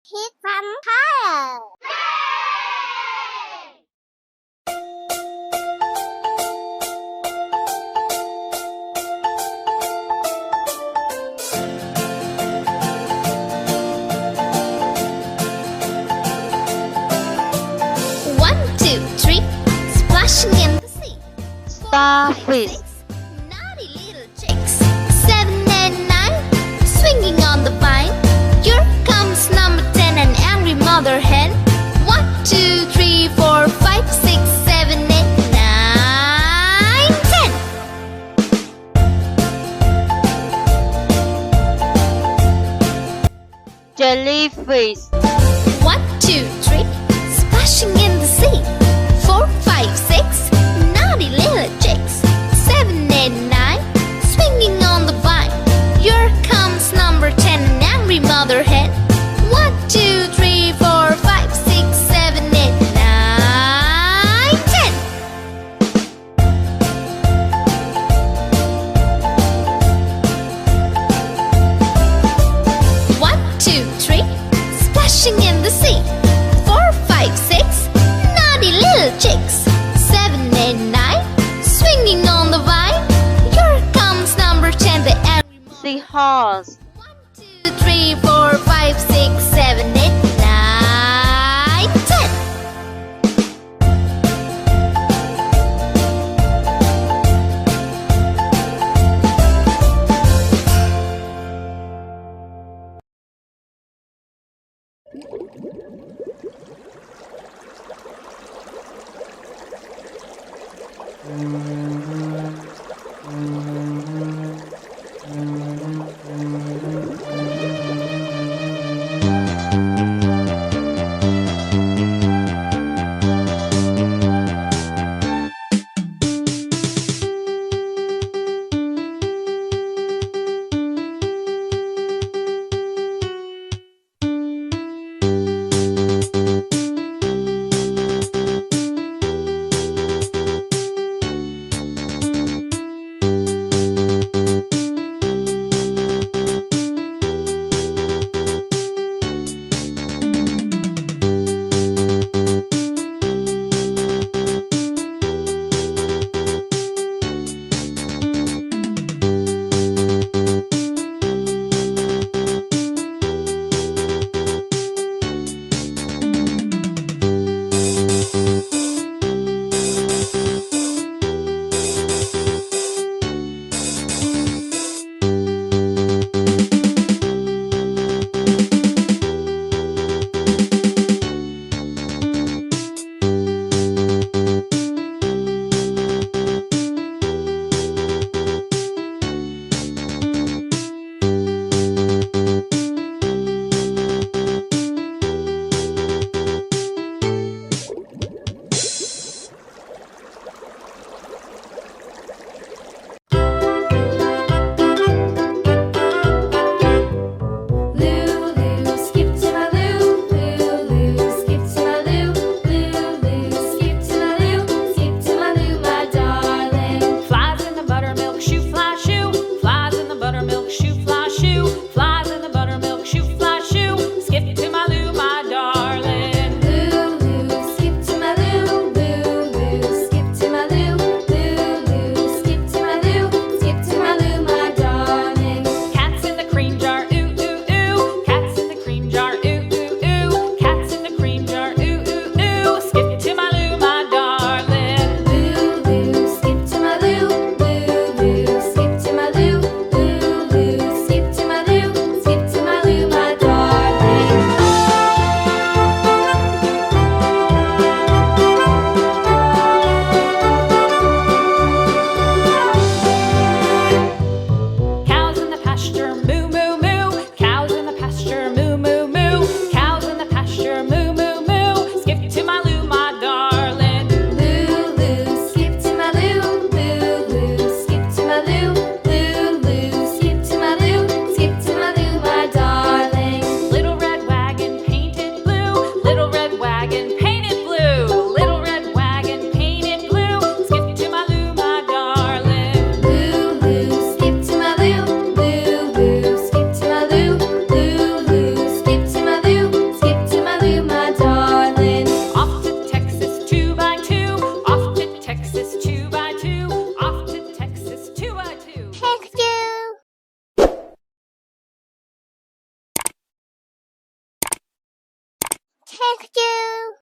Hit from higher. 1, 2, 3, splashing in the sea. Starfish. Naughty little chicks. 7 and 9, swinging on the vine. Here comes number 10, an angry mother hen. 1, 2, 3, 4, 5, 6, 7, 8, 9, 10. Jellyfish. 1, 2, 3, splashing in the sea. 4, 5, 6, naughty little chicks. 7, 8, 9, swinging on the vine. Here comes number 10, an angry mother hen. 1, 2, 3, 4, 5, 6, 7, 8, 9, 10. 1, 2, 3, splashing in the sea. 4, 5, 6, naughty little chicks. 7, 8, 9, swinging on the vine. Here comes number 10, the angry mother. Seahorse. 1, 2, 3, 4, 5, 6, 7, 8, 9, 10. Thank you.